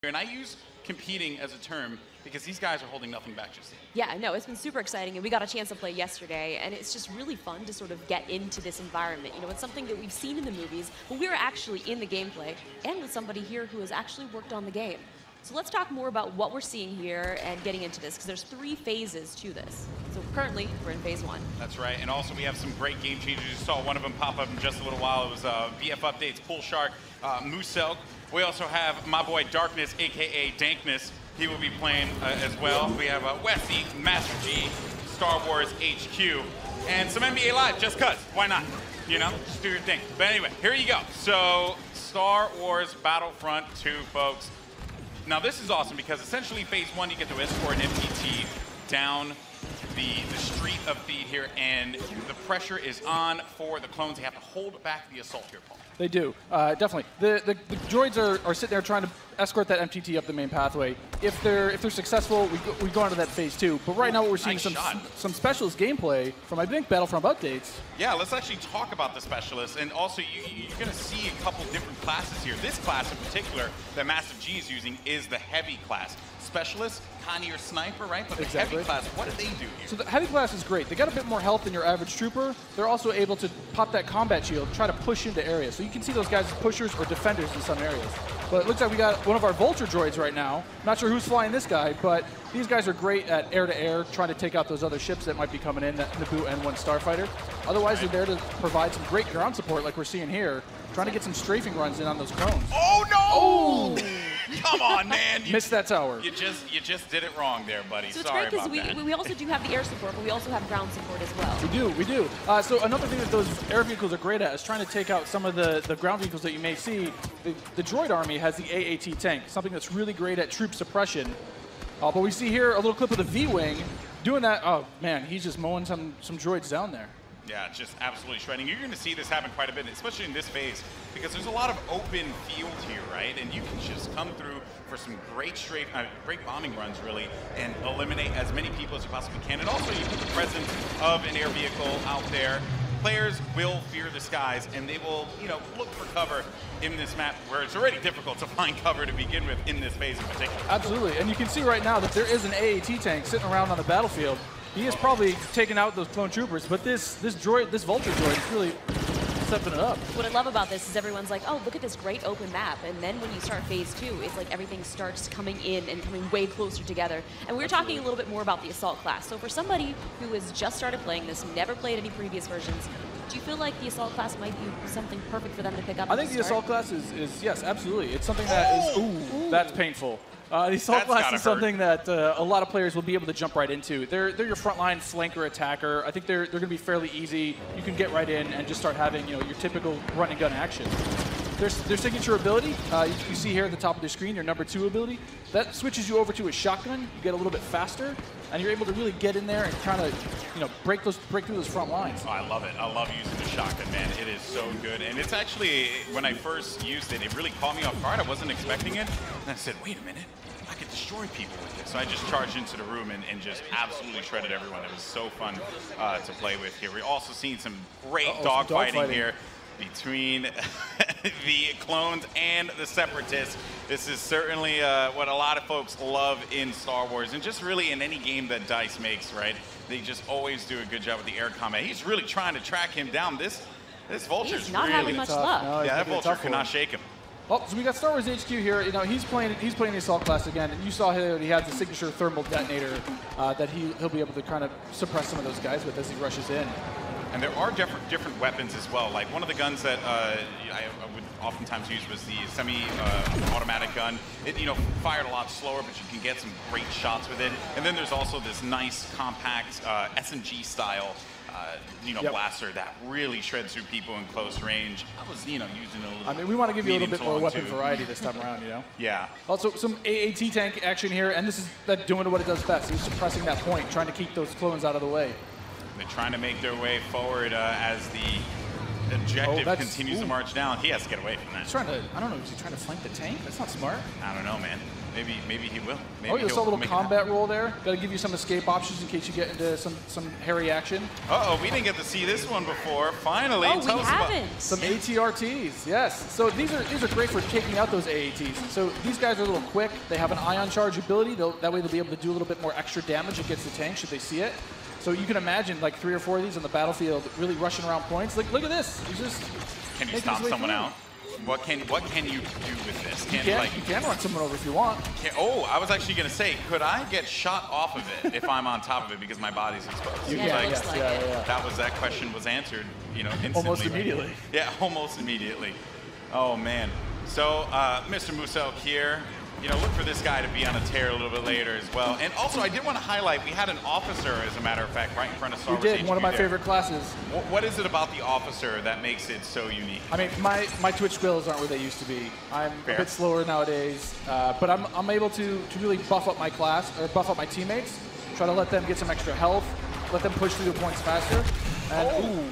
And I use competing as a term because these guys are holding nothing back just yet. Yeah, no, it's been super exciting, and we got a chance to play yesterday, and it's just really fun to sort of get into this environment. You know, it's something that we've seen in the movies, but we're actually in the gameplay, and with somebody here who has actually worked on the game. So let's talk more about what we're seeing here and getting into this, because there's 3 phases to this. So currently, we're in phase 1. That's right, and also we have some great game changers. You saw one of them pop up in just a little while. It was VF Updates, Pool Shark, Musel. We also have my boy Darkness, aka Dankness. He will be playing as well. We have Westy, Master G, Star Wars HQ, and some NBA Live, just cuz. Why not? You know, just do your thing. But anyway, here you go. So, Star Wars Battlefront 2, folks. Now this is awesome because essentially phase 1, you get to escort an MTT down the street of Theed here, and the pressure is on for the clones. They have to hold back the assault here, Paul. They do, definitely. The droids are sitting there trying to escort that MTT up the main pathway. If they're successful, we go on to that phase 2. But right now, what we're seeing is some specialist gameplay from, I think, Battlefront Updates. Yeah, let's actually talk about the specialists, and also you're going to see a couple different classes here. This class in particular that Massive G is using is the heavy class. Specialist, kind of your sniper, right? But the heavy class, what do they do here? So the heavy class is great. They got a bit more health than your average trooper. They're also able to pop that combat shield, try to push into areas. So you can see those guys as pushers or defenders in some areas. But it looks like we got one of our Vulture droids right now. Not sure who's flying this guy, but these guys are great at air-to-air, trying to take out those other ships that might be coming in, that Naboo N1 Starfighter. Otherwise, they're there to provide some great ground support like we're seeing here, trying to get some strafing runs in on those clones. Oh, no! Oh! Come on, man. Missed that tower. You just did it wrong there, buddy. So it's Sorry great because about that. we also do have the air support, but we also have ground support as well. We do. So another thing that those air vehicles are great at is trying to take out some of the ground vehicles that you may see. The droid army has the AAT tank, something that's really great at troop suppression. But we see here a little clip of the V-Wing doing that. Oh, man, he's just mowing some droids down there. Yeah, just absolutely shredding. You're going to see this happen quite a bit, especially in this phase, because there's a lot of open field here, right? And you can just come through for some great great bombing runs, really, and eliminate as many people as you possibly can. And also, you put the presence of an air vehicle out there. Players will fear the skies, and they will, you know, look for cover in this map where it's already difficult to find cover to begin with in this phase in particular. Absolutely, and you can see right now that there is an AAT tank sitting around on the battlefield. He is probably taking out those clone troopers, but this Vulture droid is really stepping it up. What I love about this is everyone's like, oh, look at this great open map. And then when you start phase 2, it's like everything starts coming in and coming way closer together. And we were talking a little bit more about the Assault class. So for somebody who has just started playing this, never played any previous versions, do you feel like the Assault class might be something perfect for them to pick up? I think the Assault class is yes, absolutely. It's something that is, ooh, that's painful. The Assault class is something that a lot of players will be able to jump right into. They're your frontline flanker attacker. I think they're going to be fairly easy. You can get right in and just start having your typical run and gun action. Their signature ability, you see here at the top of the screen, your number 2 ability, that switches you over to a shotgun. You get a little bit faster, and you're able to really get in there and kind of break through those front lines. Oh, I love it. I love using the shotgun, man. It is so good. And it's actually, when I first used it, it really caught me off guard. I wasn't expecting it. And I said, wait a minute. I could destroy people with this. So I just charged into the room and just absolutely shredded everyone. It was so fun to play with here. We're also seeing some great dogfighting here between the clones and the separatists. This is certainly what a lot of folks love in Star Wars, and just really in any game that DICE makes, right? They just always do a good job with the air combat. He's really trying to track him down. This Vulture's not really having much luck. No, yeah, that Vulture cannot shake him. Oh, so we got Star Wars HQ here. He's playing the Assault class again, and you saw here he has the signature thermal detonator that he'll be able to kind of suppress some of those guys with as he rushes in. And there are different weapons as well. Like one of the guns that I would oftentimes use was the semi-automatic gun. It fired a lot slower, but you can get some great shots with it. And then there's also this nice compact SMG style blaster that really shreds through people in close range. I was using it a little. I mean, we want to give you a little bit more weapon variety this time around, Yeah. Also, some AAT tank action here, and this is doing what it does best. He's suppressing that point, trying to keep those clones out of the way. They're trying to make their way forward as the objective continues to march down. He has to get away from that. He's trying to, I don't know, is he trying to flank the tank? That's not smart. I don't know, man. Maybe he will. Maybe Oh, you saw a little make it combat roll there. Got to give you some escape options in case you get into some hairy action. Uh-oh, we didn't get to see this one before. Finally, Oh, tell we us about haven't. Some ATRTs, yes. So these are great for taking out those AATs. So these guys are a little quick. They have an ion charge ability. That way they'll be able to do a little bit more extra damage against the tank should they see it. So you can imagine like 3 or 4 of these on the battlefield really rushing around points. Like, look at this. He's just Can you making stop his way someone through. out? What can you do with this? You can run someone over if you want. I was actually going to say, could I get shot off of it if I'm on top of it because my body's exposed? You Yeah, can, it looks yes, like yeah, it. yeah. That question was answered, instantly. Almost immediately. Yeah, almost immediately. Oh man. So Mr. Musel here, look for this guy to be on a tear a little bit later as well. And also, I did want to highlight, we had an officer, as a matter of fact, right in front of Star We Wars did, HQ one of my there. favorite classes. What is it about the officer that makes it so unique? I mean, my Twitch skills aren't where they used to be. I'm Fair. a bit slower nowadays, but I'm able to really buff up my class, or buff up my teammates, try to let them get some extra health, let them push through the points faster. And ooh,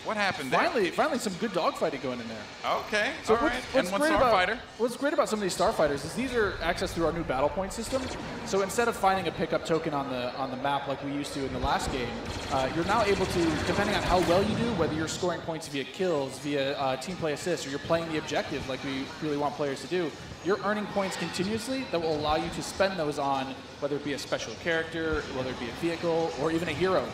What happened there? finally some good dogfighting going in there. Okay, So all right. And one Starfighter. What's great about some of these Starfighters is these are accessed through our new battle point system. So instead of finding a pickup token on the map like we used to in the last game, you're now able to, depending on how well you do, whether you're scoring points via kills, via team play assists, or you're playing the objective like we really want players to do, you're earning points continuously that will allow you to spend those on whether it be a special character, whether it be a vehicle, or even a hero.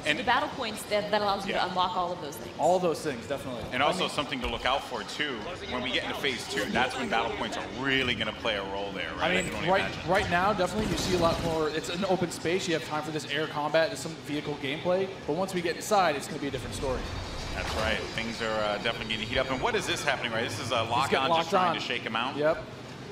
And The battle points that allows you Yeah. to unlock all of those things. All those things, definitely. And also something to look out for too. When we get into phase 2, that's when battle points are really going to play a role there, right? I mean, can only imagine. right now, definitely you see a lot more. It's an open space. You have time for this air combat, there's some vehicle gameplay. But once we get inside, it's going to be a different story. That's right. Things are definitely getting to heat up. And what is this happening, right? This is a He's lock getting on, locked just trying on. to shake him out. Yep.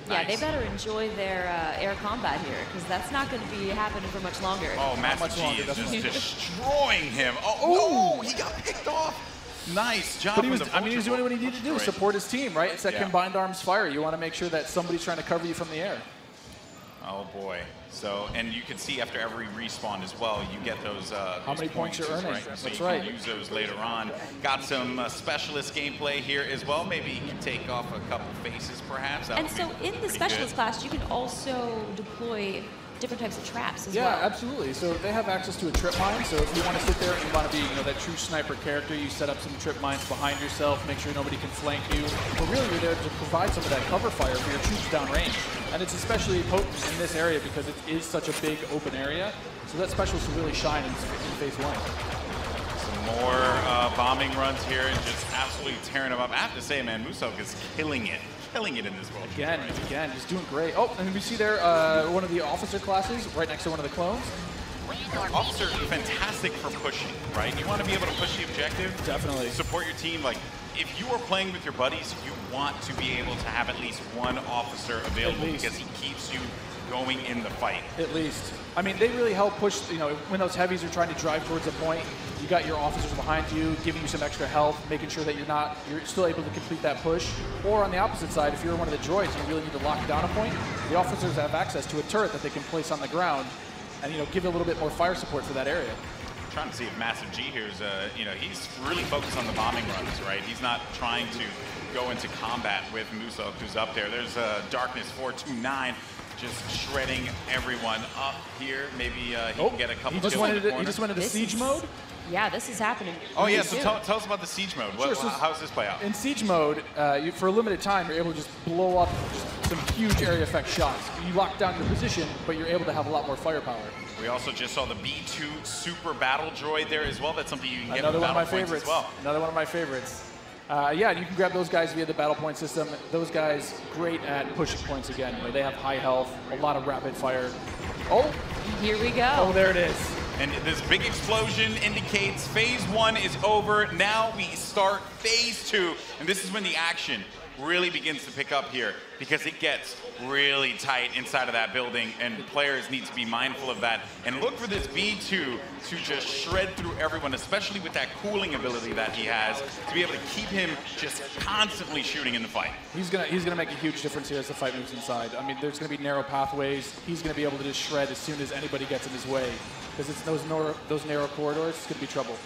Yeah, they Nice. better enjoy their air combat here, because that's not going to be happening for much longer. Oh, Master much G longer, is just definitely. destroying him. Oh, no, he got picked off. Nice job. But he from was, the I mean, he was Vulture doing what he needed to do, Great. support his team, right? It's that Yeah. combined arms fire. You want to make sure that somebody's trying to cover you from the air. Oh boy. So, and you can see after every respawn as well, you get those. How many points you're earning. right? So That's you right. can use those later on. Got some specialist gameplay here as well. Maybe you can take off a couple faces, perhaps. That And would so be in the pretty specialist good. class, you can also deploy different types of traps as Yeah, well. absolutely. So they have access to a trip mine. So if you want to sit there and you want to be, that true sniper character, you set up some trip mines behind yourself, make sure nobody can flank you. But really, you're there to provide some of that cover fire for your troops downrange. And it's especially potent in this area because it is such a big open area. So that specialist will really shine in phase 1. Some more bombing runs here and just absolutely tearing them up. I have to say, man, Musel is killing it in this world. Again, he's doing great. Oh, and we see there one of the officer classes right next to one of the clones. Officer, fantastic for pushing, right? You want to be able to push the objective. Definitely. Support your team. Like, if you are playing with your buddies, you want to be able to have at least one officer available At least. because he keeps you going in the fight. At least. I mean, they really help push, when those heavies are trying to drive towards a point, you got your officers behind you, giving you some extra health, making sure that you're still able to complete that push. Or on the opposite side, if you're one of the droids and you really need to lock down a point, the officers have access to a turret that they can place on the ground and, give a little bit more fire support for that area. I'm trying to see if Massive G here is, he's really focused on the bombing runs, right? He's not trying to go into combat with Musel, who's up there. There's Darkness 429. Just shredding everyone up here. Maybe he can get a couple He just kills went in the into, corner. he just went into This siege is- mode. Yeah, this is happening. Oh yeah, really so soon. tell us about the siege mode. Sure, so- How does this play out? In siege mode, for a limited time, you're able to just blow up just some huge area effect shots. You lock down your position, but you're able to have a lot more firepower. We also just saw the B2 Super Battle Droid there as well. That's something you can get Another with one of my battle points favorites. as well. Another one of my favorites. Yeah, and you can grab those guys via the battle point system. Those guys, great at pushing points again. They have high health, a lot of rapid fire. Oh, Here we go. oh, there it is. And this big explosion indicates phase 1 is over. Now we start phase 2, and this is when the action really begins to pick up here because it gets really tight inside of that building, and players need to be mindful of that and look for this B2 to just shred through everyone, especially with that cooling ability that he has, to be able to keep him just constantly shooting in the fight. He's gonna make a huge difference here as the fight moves inside. I mean, there's gonna be narrow pathways. He's gonna be able to just shred as soon as anybody gets in his way, because it's those narrow corridors. It's gonna be trouble.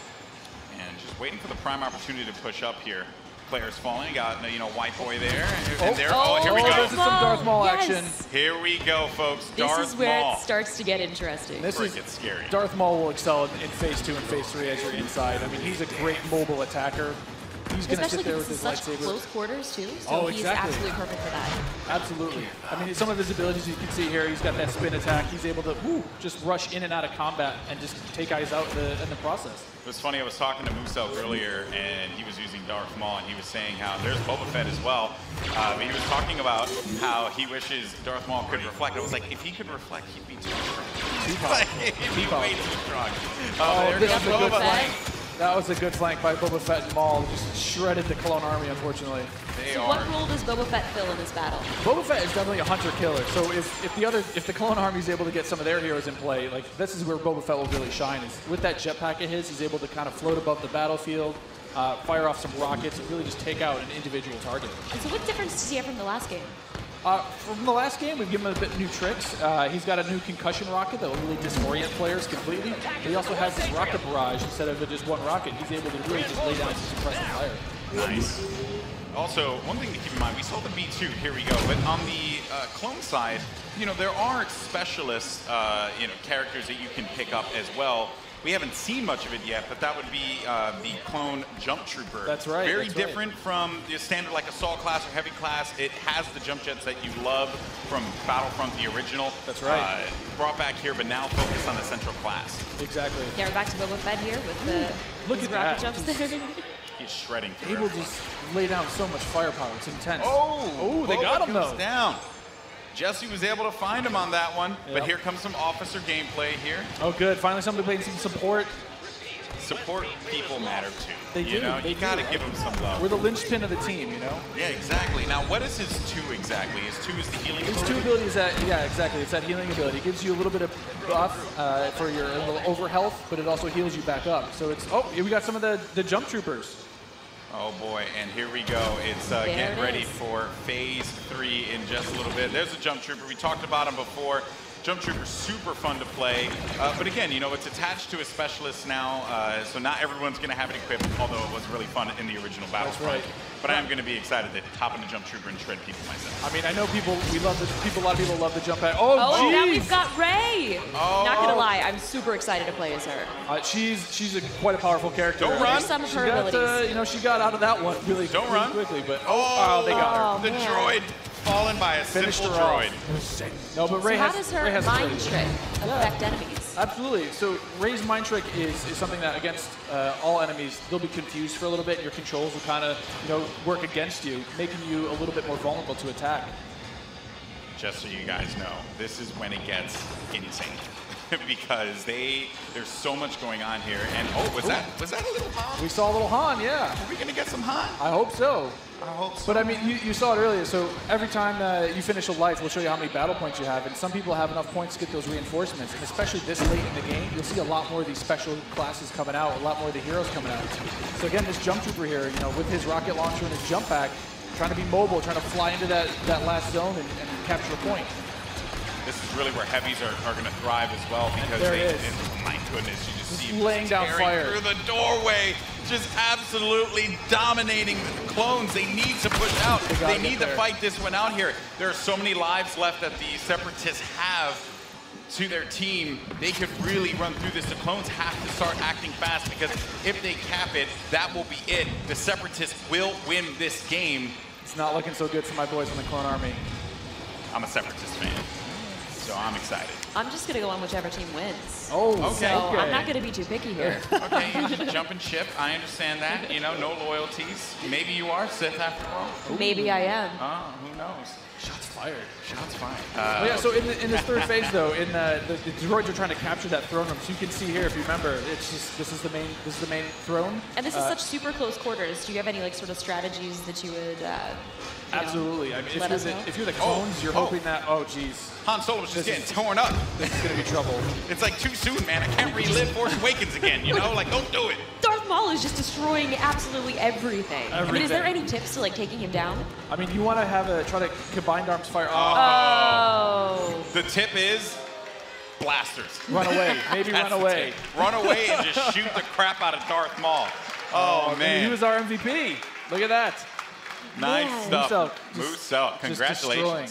And just waiting for the prime opportunity to push up here. players falling. You got, White Boy there. And there. Oh, here we go. This is some Darth Maul action. Here we go, folks. This Darth is where Maul. it starts to get interesting. This is scary. Darth Maul will excel in Phase 2 and Phase 3 as you're inside. I mean, he's a great mobile attacker. He's going to sit there with his lightsaber. Especially close quarters, too. So he's absolutely perfect for that. Absolutely. I mean, some of his abilities you can see here, he's got that spin attack. He's able to just rush in and out of combat and just take eyes out in the process. It was funny, I was talking to Musel earlier, and he was using Darth Maul, and he was saying how there's Boba Fett as well. He was talking about how he wishes Darth Maul could reflect. I was like, if he could reflect, he'd be too strong. He'd be way too strong. This is a good flank. That was a good flank by Boba Fett and Maul. Just shredded the Clone Army, unfortunately. So what role does Boba Fett fill in this battle? Boba Fett is definitely a hunter-killer. So if the Clone Army is able to get some of their heroes in play, like this is where Boba Fett will really shine. Is with that jetpack of his, he's able to kind of float above the battlefield, fire off some rockets, and really just take out an individual target. And so what difference does he have from the last game? From the last game, we've given him a bit new tricks. He's got a new concussion rocket that will really disorient players completely. But he also has this rocket barrage instead of just one rocket. He's able to really just lay down some suppressive fire. Nice. Also, one thing to keep in mind, we saw the B2, here we go, but on the clone side, there are specialist, characters that you can pick up as well. We haven't seen much of it yet, but that would be the clone jump trooper. That's right. Very different from the standard like assault class or heavy class. It has the jump jets that you love from Battlefront, the original. That's right. Brought back here, but now focused on the central class. Exactly. Yeah, we're back to Boba Fett here with the Look at rocket that. jumps there. He's shredding. Able to just lay down so much firepower. It's intense. Oh, they got him though. Down. Jesse was able to find him on that one, but here comes some officer gameplay here. Oh, good. Finally, somebody playing some support. Support people matter too. They do. You gotta give them some love. We're the linchpin of the team, Yeah, exactly. Now, what is his 2 exactly? His 2 is the healing ability? His 2 ability is that, exactly. It's that healing ability. It gives you a little bit of buff for your little over health, but it also heals you back up. So it's, we got some of the jump troopers. Oh boy, and here we go. It's getting ready for Phase 3 in just a little bit. There's a jump trooper. We talked about him before. Jump Trooper's super fun to play, but again, it's attached to a specialist now, so not everyone's going to have it equipped, although it was really fun in the original Battlefront. Right. But I am going to be excited to hop in the Jump Trooper and shred people myself. I mean, I know a lot of people love the jump pad. Oh, now we've got Rey. Not going to lie, I'm super excited to play as her. She's quite a powerful character. Don't run. Some of her abilities. She got out of that one really quickly, but they got her. The droid fallen by a simple droid. No, but Rey how does her mind trick affect enemies? Absolutely. So Rey's mind trick is something that against all enemies, they'll be confused for a little bit, and your controls will kind of work against you, making you a little bit more vulnerable to attack. Just so you guys know, this is when it gets insane. Because there's so much going on here, and was that a little Han? We saw a little Han, yeah. Are we gonna get some Han? I hope so. I hope so. But I mean, you saw it earlier. So every time you finish a life, we'll show you how many battle points you have, and some people have enough points to get those reinforcements. And especially this late in the game, you'll see a lot more of these special classes coming out, a lot more of the heroes coming out. So again, this jump trooper here, with his rocket launcher and his jump pack, trying to be mobile, trying to fly into that last zone and capture a point. This is really where heavies are going to thrive as well, because my goodness, you just see laying down fire through the doorway, just absolutely dominating the clones. They need to push out. They need to fight this one out here. There are so many lives left that the Separatists have to their team. They could really run through this. The clones have to start acting fast, because if they cap it, that will be it. The Separatists will win this game. It's not looking so good for my boys in the Clone Army. I'm a Separatist fan, so I'm excited. I'm just going to go on whichever team wins. Oh, okay. So I'm not going to be too picky here. Okay, you just jump and ship. I understand that. No loyalties. Maybe you are Sith after all. Maybe I am. Oh, who knows? Shots fired. Shots fired. Yeah, so in this third phase, though, the droids are trying to capture that throne room. So you can see here, if you remember, it's just this is the main throne. And this is such super close quarters. Do you have any sort of strategies that you would? Absolutely. I mean, if you're the clones, you're hoping that. Oh, geez. Han Solo was just getting torn up. This is gonna be trouble. It's like too soon, man. I can't relive Force Awakens again. Don't do it. Darth Maul is just destroying absolutely everything. I mean, is there any tips to taking him down? I mean, you want to try to combined arms fire. Oh. The tip is blasters. Run away. Maybe run away. Run away and just shoot the crap out of Darth Maul. Oh man, he was our MVP. Look at that. Nice Man. stuff. Musel, Musel, congratulations. Just destroying.